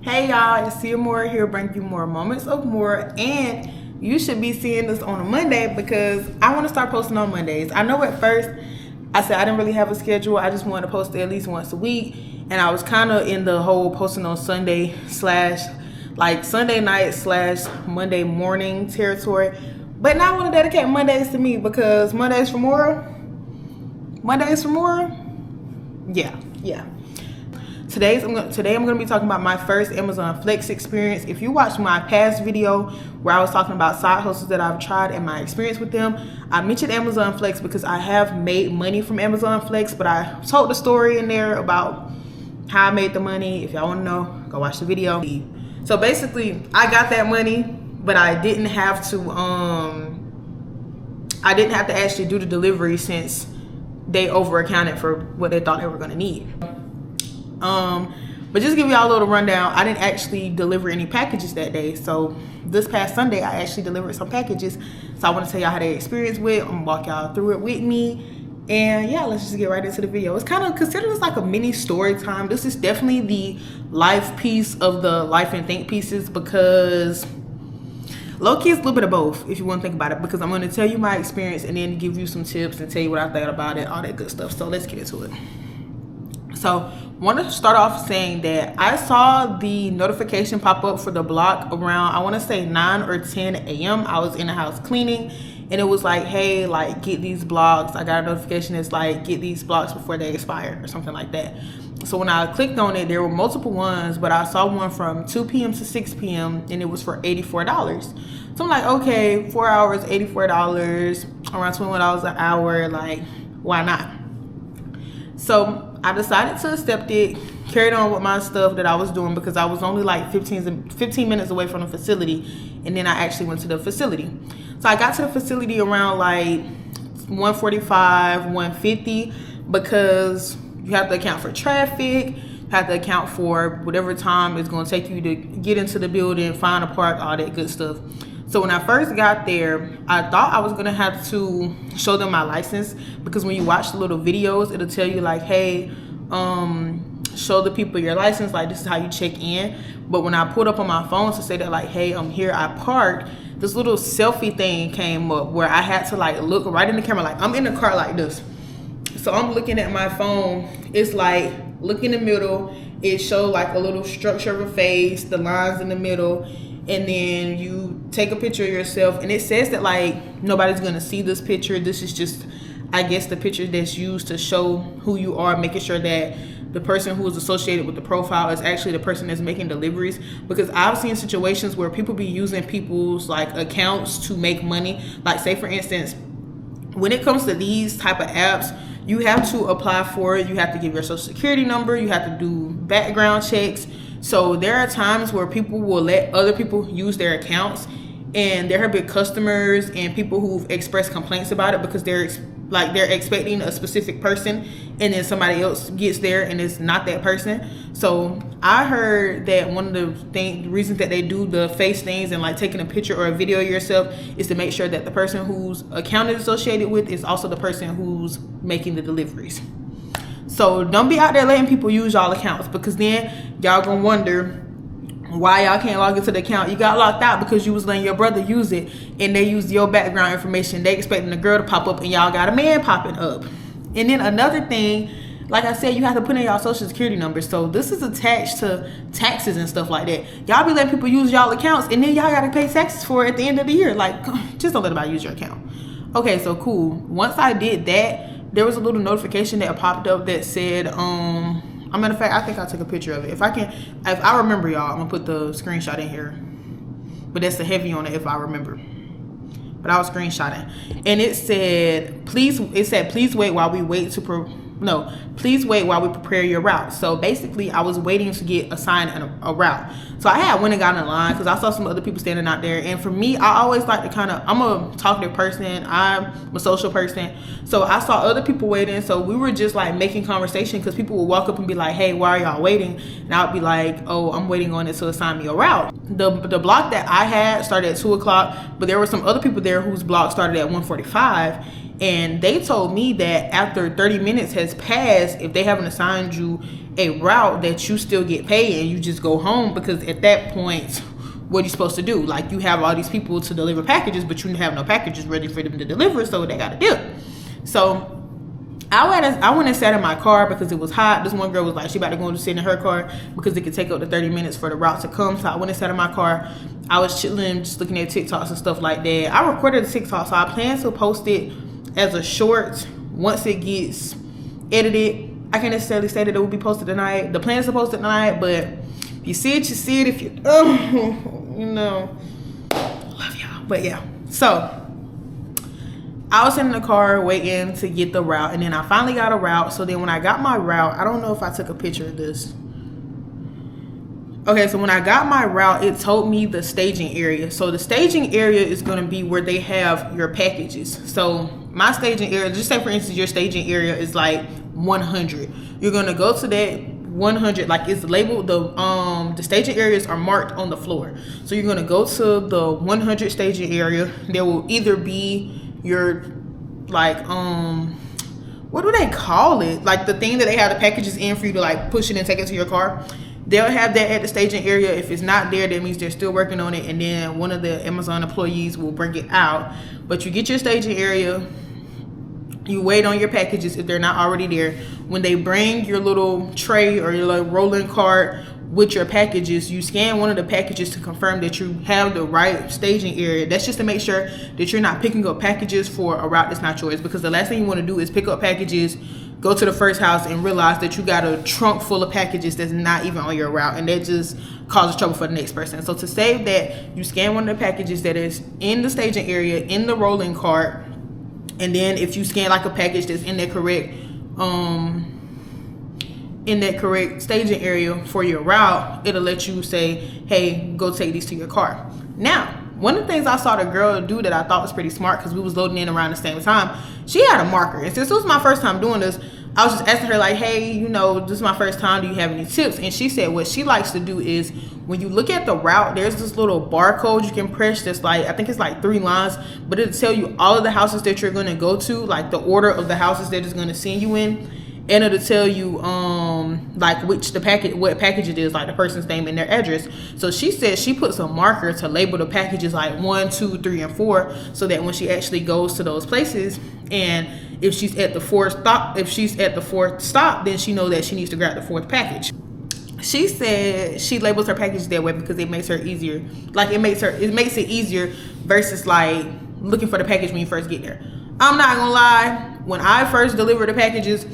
Hey y'all, it's Sia Moore here, bringing you more moments of more, and you should be seeing this on a Monday because I want to start posting on Mondays. I know at first I said I didn't really have a schedule. I just wanted to post at least once a week, and I was kind of in the whole posting on Sunday slash like Sunday night slash Monday morning territory. But now I want to dedicate Mondays to me because Mondays for more. Yeah. Today I'm going to be talking about my first Amazon Flex experience. If you watched my past video where I was talking about side hustles that I've tried and my experience with them, I mentioned Amazon Flex because I have made money from Amazon Flex, but I told the story in there about how I made the money. If y'all want to know, go watch the video. So basically, I got that money, but I didn't have to actually do the delivery since they over accounted for what they thought they were going to need. But just to give y'all a little rundown, I didn't actually deliver any packages that day. So this past Sunday, I actually delivered some packages. So I want to tell y'all how they experience with. I'm gonna walk y'all through it with me. And yeah, let's just get right into the video. It's kind of considered as like a mini story time. This is definitely the life piece of the life and think pieces because low-key it's a little bit of both if you want to think about it, because I'm going to tell you my experience and then give you some tips and tell you what I thought about it, all that good stuff. So let's get into it. So I want to start off saying that I saw the notification pop up for the block around, I want to say 9 or 10 a.m. I was in the house cleaning and it was like, hey, like get these blocks. I got a notification that's like, get these blocks before they expire or something like that. So when I clicked on it, there were multiple ones, but I saw one from 2 p.m. to 6 p.m. and it was for $84. So I'm like, okay, 4 hours, $84, around $21 an hour, like why not? So I decided to accept it, carried on with my stuff that I was doing because I was only like 15 minutes away from the facility, and then I actually went to the facility. So I got to the facility around like 1:45, 1:50 because you have to account for traffic, you have to account for whatever time it's going to take you to get into the building, find a park, all that good stuff. So when I first got there, I thought I was gonna have to show them my license because when you watch the little videos, it'll tell you like, hey, show the people your license, like this is how you check in. But when I pulled up on my phone to say that like, hey, I'm here, I parked, this little selfie thing came up where I had to like look right in the camera, like I'm in the car like this. So I'm looking at my phone, it's like, look in the middle, it showed like a little structure of a face, the lines in the middle, and then you take a picture of yourself, and it says that like nobody's gonna see this picture. This is just, I guess, the picture that's used to show who you are, making sure that the person who is associated with the profile is actually the person that's making deliveries. Because I've seen situations where people be using people's like accounts to make money. Like say for instance, when it comes to these type of apps, you have to apply for it. You have to give your social security number. You have to do background checks. So there are times where people will let other people use their accounts, and there have been customers and people who've expressed complaints about it because they're expecting a specific person, and then somebody else gets there and it's not that person. So I heard that one of the reasons that they do the face things and like taking a picture or a video of yourself is to make sure that the person whose account is associated with is also the person who's making the deliveries. So don't be out there letting people use y'all accounts, because then y'all gonna wonder why y'all can't log into the account. You got locked out because you was letting your brother use it, and they used your background information. They expecting a girl to pop up, and y'all got a man popping up. And then another thing, like I said, you have to put in y'all social security number. So this is attached to taxes and stuff like that. Y'all be letting people use y'all accounts, and then y'all gotta pay taxes for it at the end of the year. Like, just don't let anybody use your account. Okay, so cool. Once I did that, there was a little notification that popped up that said, a matter of fact, I think I took a picture of it. If I remember, y'all, I'm gonna put the screenshot in here. But that's the heavy on it if I remember. But I was screenshotting, and it said, please wait while we please wait while we prepare your route. So basically I was waiting to get assigned a route. So I had went and got in line because I saw some other people standing out there. And for me, I always like to I'm a talkative person. I'm a social person. So I saw other people waiting. So we were just like making conversation because people would walk up and be like, hey, why are y'all waiting? And I would be like, oh, I'm waiting on it to assign me a route. The block that I had started at 2 o'clock, but there were some other people there whose block started at 1:45. And they told me that after 30 minutes has passed, if they haven't assigned you a route that you still get paid and you just go home, because at that point, what are you supposed to do? Like, you have all these people to deliver packages, but you have no packages ready for them to deliver, so they gotta dip. So I went and sat in my car because it was hot. This one girl was like, she about to go and sit in her car because it could take up to 30 minutes for the route to come. So I went and sat in my car. I was chilling, just looking at TikToks and stuff like that. I recorded the TikTok, so I plan to post it as a short once it gets edited. I can't necessarily say that it will be posted tonight. The plan is to post it tonight, but if you see it, you see it. If you, you know, love y'all. But yeah, so I was in the car waiting to get the route, and then I finally got a route. So then when I got my route, I don't know if I took a picture of this. Okay, so when I got my route, it told me the staging area. So the staging area is going to be where they have your packages. So my staging area, just say for instance, your staging area is like 100. You're going to go to that 100, like it's labeled, the staging areas are marked on the floor. So you're going to go to the 100 staging area. There will either be your, like, what do they call it, like the thing that they have the packages in for you to like push it and take it to your car. They'll have that at the staging area. If it's not there, that means they're still working on it, and then one of the Amazon employees will bring it out. But you get your staging area, you wait on your packages if they're not already there. When they bring your little tray or your little rolling cart with your packages, you scan one of the packages to confirm that you have the right staging area. That's just to make sure that you're not picking up packages for a route that's not yours, because the last thing you want to do is pick up packages, go to the first house, and realize that you got a trunk full of packages that's not even on your route, and that just causes trouble for the next person. So to save that, you scan one of the packages that is in the staging area in the rolling cart, and then if you scan like a package that's in that correct staging area for your route, it'll let you say, hey, go take these to your car. Now, one of the things I saw the girl do that I thought was pretty smart, because we was loading in around the same time, she had a marker. And since it was my first time doing this, I was just asking her like, hey, you know, this is my first time, do you have any tips? And she said what she likes to do is, when you look at the route, there's this little barcode you can press that's like, I think it's like 3 lines, but it'll tell you all of the houses that you're going to go to, like the order of the houses that it's going to send you in. And it'll tell you like what package it is, like the person's name and their address. So she said she puts a marker to label the packages like 1, 2, 3, and 4, so that when she actually goes to those places, and if she's at the fourth stop, then she knows that she needs to grab the 4th package. She said she labels her packages that way because it makes her easier. Like it makes it easier versus like looking for the package when you first get there. I'm not gonna lie, when I first delivered the packages,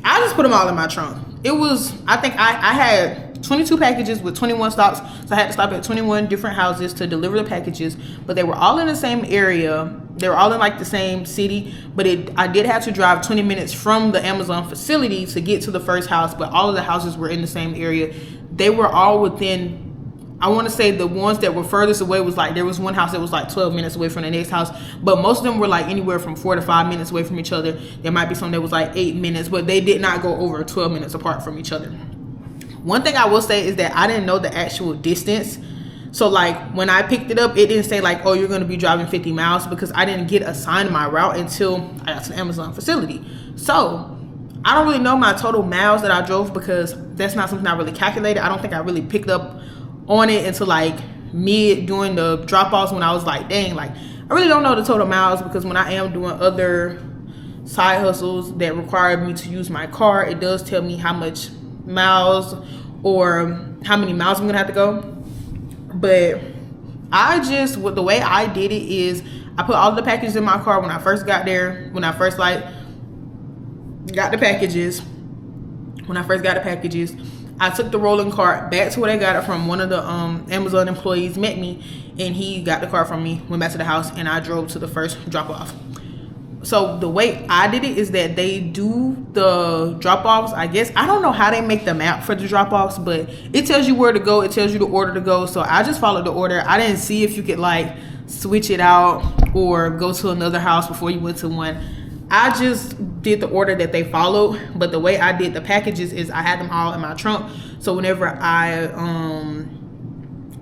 I just put them all in my trunk. It was, I think I had 22 packages with 21 stops. So I had to stop at 21 different houses to deliver the packages, but they were all in the same area. They were all in like the same city, but I did have to drive 20 minutes from the Amazon facility to get to the first house, but all of the houses were in the same area. They were all within, I want to say the ones that were furthest away was like, there was one house that was like 12 minutes away from the next house, but most of them were like anywhere from 4 to 5 minutes away from each other. There might be some that was like 8 minutes, but they did not go over 12 minutes apart from each other. One thing I will say is that I didn't know the actual distance. So like when I picked it up, it didn't say like, oh, you're going to be driving 50 miles, because I didn't get assigned my route until I got to the Amazon facility. So I don't really know my total miles that I drove, because that's not something I really calculated. I don't think I really picked up on it until like mid doing the drop-offs, when I was like, dang, like I really don't know the total miles, because when I am doing other side hustles that require me to use my car, it does tell me how much miles or how many miles I'm gonna have to go. But the way I did it is I put all of the packages in my car when I first got there, when I first like got the packages. When I first got the packages, I took the rolling cart back to where I got it from. One of the Amazon employees met me, and he got the car from me, went back to the house, and I drove to the first drop off. So the way I did it is that they do the drop offs, I guess. I don't know how they make the map for the drop offs, but it tells you where to go. It tells you the order to go. So I just followed the order. I didn't see if you could like switch it out or go to another house before you went to one. I just did the order that they followed, but the way I did the packages is I had them all in my trunk. So whenever I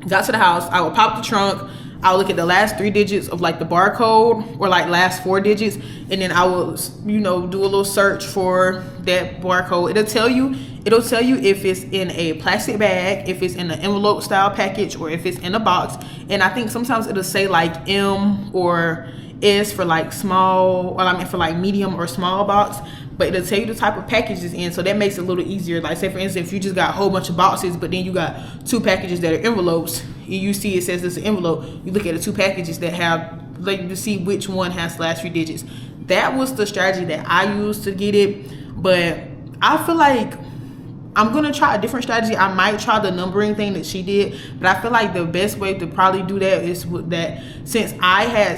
got to the house, I would pop the trunk, I would look at the last 3 digits of like the barcode, or like last 4 digits, and then I will, do a little search for that barcode. It'll tell you It'll tell you if it's in a plastic bag, if it's in an envelope style package, or if it's in a box. And I think sometimes it'll say like M or S for like small, well, I mean for like medium or small box, but it'll tell you the type of package it's in, so that makes it a little easier. Like say for instance, if you just got a whole bunch of boxes, but then you got 2 packages that are envelopes, and you see it says it's an envelope, you look at the 2 packages that have, like, to see which one has the last few digits. That was the strategy that I used to get it, but I feel like I'm gonna try a different strategy. I might try the numbering thing that she did, but I feel like the best way to probably do that is with that, since I had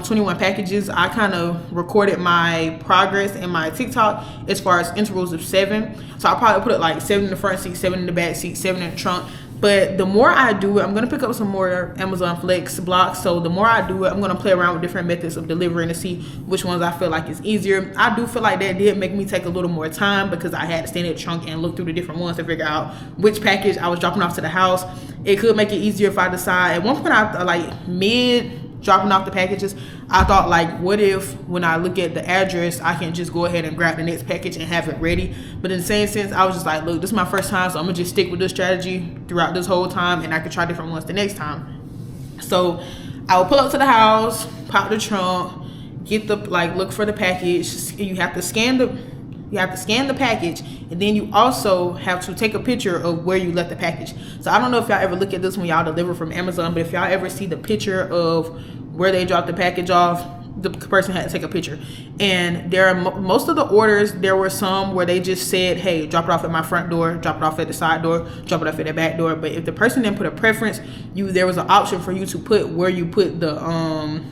21 packages, I kind of recorded my progress in my TikTok as far as intervals of 7. So I'll probably put it like 7 in the front seat, 7 in the back seat, 7 in the trunk. But the more I do it, I'm going to pick up some more Amazon Flex blocks. So the more I do it, I'm going to play around with different methods of delivering to see which ones I feel like is easier. I do feel like that did make me take a little more time because I had to stand in the trunk and look through the different ones to figure out which package I was dropping off to the house. It could make it easier if I decide. At one point, I like mid dropping off the packages, I thought like, what if when I look at the address, I can just go ahead and grab the next package and have it ready. But in the same sense, I was just like, look, this is my first time, so I'm gonna just stick with this strategy throughout this whole time, and I could try different ones the next time. So I will pull up to the house, pop the trunk, get the, like, look for the package. You have to scan the package, and then you also have to take a picture of where you left the package. So I don't know if y'all ever look at this when y'all deliver from Amazon, but if y'all ever see the picture of where they dropped the package off, the person had to take a picture. And there are most of the orders, there were some where they just said, hey, drop it off at my front door, drop it off at the side door, drop it off at the back door. But if the person didn't put a preference, there was an option for you to put where you put the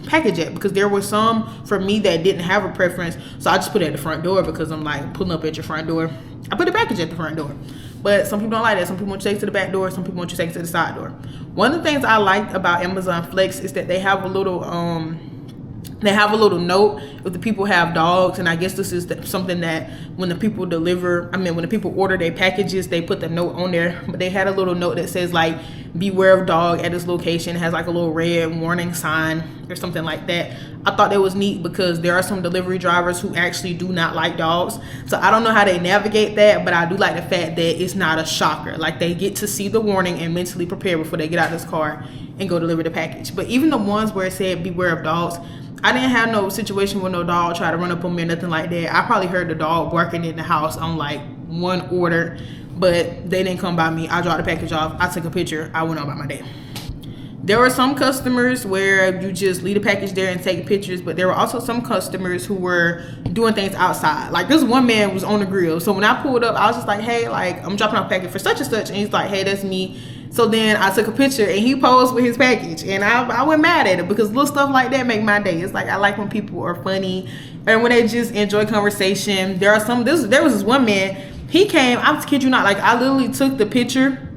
package at, because there were some for me that didn't have a preference. So I just put it at the front door because I'm like, pulling up at your front door, I put the package at the front door. But some people don't like that. Some people want you to take it to the back door, some people want you to take it to the side door. One of the things I liked about Amazon Flex is that they have a little note if the people have dogs, and I guess this is something that when the people when the people order their packages, they put the note on there. But they had a little note that says like, beware of dog at this location. It has like a little red warning sign or something like that. I thought that was neat because there are some delivery drivers who actually do not like dogs. So I don't know how they navigate that, but I do like the fact that it's not a shocker. Like, they get to see the warning and mentally prepare before they get out of this car and go deliver the package. But even the ones where it said beware of dogs, I didn't have no situation where no dog tried to run up on me or nothing like that. I probably heard the dog barking in the house on like one order, but they didn't come by me. I dropped the package off, I took a picture, I went on about my day. There were some customers where you just leave the package there and take pictures, but there were also some customers who were doing things outside. Like, this one man was on the grill. So when I pulled up, I was just like, hey, like, I'm dropping off a package for such and such. And he's like, hey, that's me. So then I took a picture and he posed with his package, and I went mad at it because little stuff like that make my day. It's like, I like when people are funny and when they just enjoy conversation. There was this one man, he came, I kid you not, like, I literally took the picture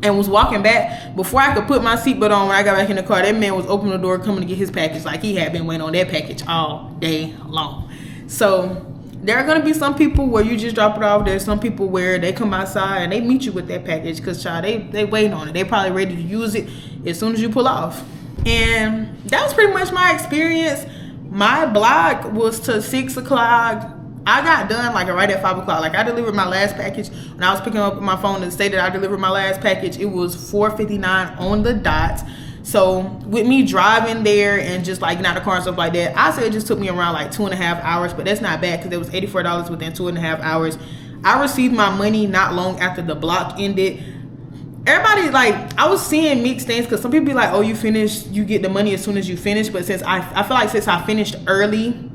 and was walking back. Before I could put my seatbelt on, when I got back in the car, that man was opening the door coming to get his package. Like, he had been waiting on that package all day long. So there are going to be some people where you just drop it off. There's some people where they come outside and they meet you with that package because, child, they waiting on it. They probably ready to use it as soon as you pull off. And that was pretty much my experience. My block was to 6 o'clock. I got done like right at 5 o'clock. Like, I delivered my last package. When I was picking up my phone and say that I delivered my last package, it was 4:59 on the dot. So with me driving there and just like getting out of the car and stuff like that, I said it just took me around like 2.5 hours, but that's not bad because it was $84 within 2.5 hours. I received my money not long after the block ended. Everybody, like, I was seeing mixed things because some people be like, oh, you finished, you get the money as soon as you finish. But since I feel like since I finished early,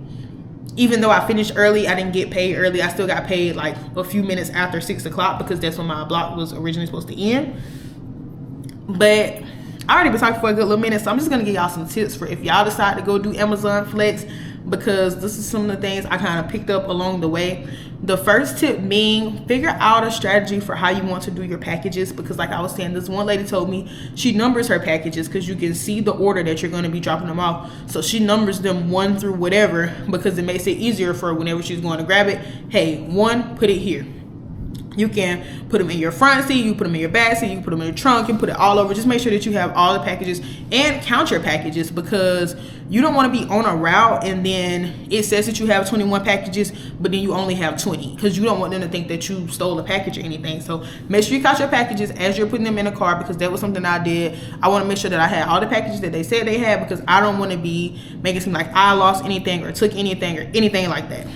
even though I finished early, I didn't get paid early. I still got paid like a few minutes after 6 o'clock because that's when my block was originally supposed to end. But I already been talking for a good little minute, so I'm just gonna give y'all some tips for if y'all decide to go do Amazon Flex, because this is some of the things I kind of picked up along the way. The first tip being, figure out a strategy for how you want to do your packages, because like I was saying, this one lady told me she numbers her packages because you can see the order that you're going to be dropping them off. So she numbers them 1 through whatever because it makes it easier for whenever she's going to grab it. Hey, 1, put it here. You can put them in your front seat, you put them in your back seat, you can put them in your trunk, you can put it all over. Just make sure that you have all the packages and count your packages, because you don't want to be on a route and then it says that you have 21 packages, but then you only have 20, because you don't want them to think that you stole a package or anything. So make sure you count your packages as you're putting them in the car, because that was something I did. I want to make sure that I had all the packages that they said they had, because I don't want to be making it seem like I lost anything or took anything or anything like that.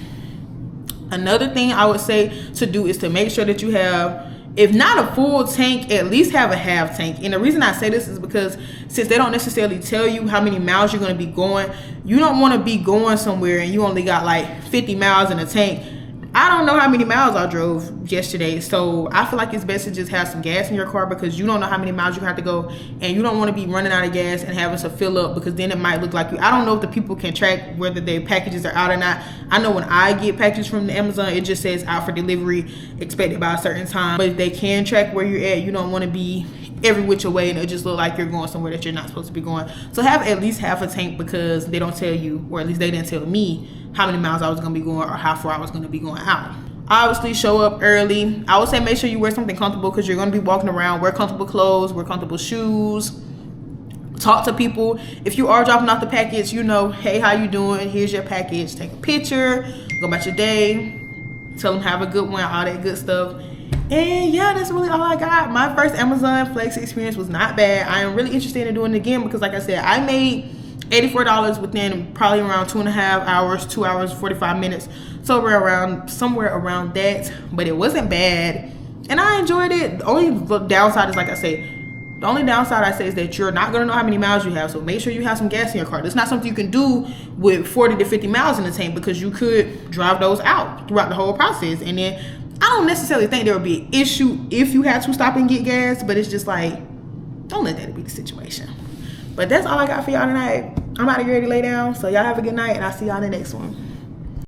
Another thing I would say to do is to make sure that you have, if not a full tank, at least have a half tank. And the reason I say this is because since they don't necessarily tell you how many miles you're going to be going, you don't want to be going somewhere and you only got like 50 miles in a tank. I don't know how many miles I drove yesterday, so I feel like it's best to just have some gas in your car, because you don't know how many miles you have to go, and you don't want to be running out of gas and having to fill up, because then it might look like you. I don't know if the people can track whether their packages are out or not. I know when I get packages from Amazon, it just says out for delivery, expected by a certain time. But if they can track where you're at, you don't want to be every which way and it just look like you're going somewhere that you're not supposed to be going. So have at least half a tank, because they don't tell you, or at least they didn't tell me, how many miles I was going to be going or how far I was going to be going out. Obviously, show up early. I would say make sure you wear something comfortable, because you're going to be walking around. Wear comfortable clothes, wear comfortable shoes. Talk to people. If you are dropping off the package, you know, hey, how you doing? Here's your package. Take a picture. Go about your day. Tell them have a good one, all that good stuff. And yeah, that's really all I got. My first Amazon Flex experience was not bad. I am really interested in doing it again, because like I said, I made $84 within probably around 2.5 hours, 2 hours, 45 minutes. So somewhere around that, but it wasn't bad. And I enjoyed it. The only downside is, like I say, the only downside I say is that you're not going to know how many miles you have. So make sure you have some gas in your car. It's not something you can do with 40 to 50 miles in the tank, because you could drive those out throughout the whole process. And then I don't necessarily think there would be an issue if you had to stop and get gas, but it's just like, don't let that be the situation. But that's all I got for y'all tonight. I'm about to get ready to lay down. So y'all have a good night, and I'll see y'all in the next one.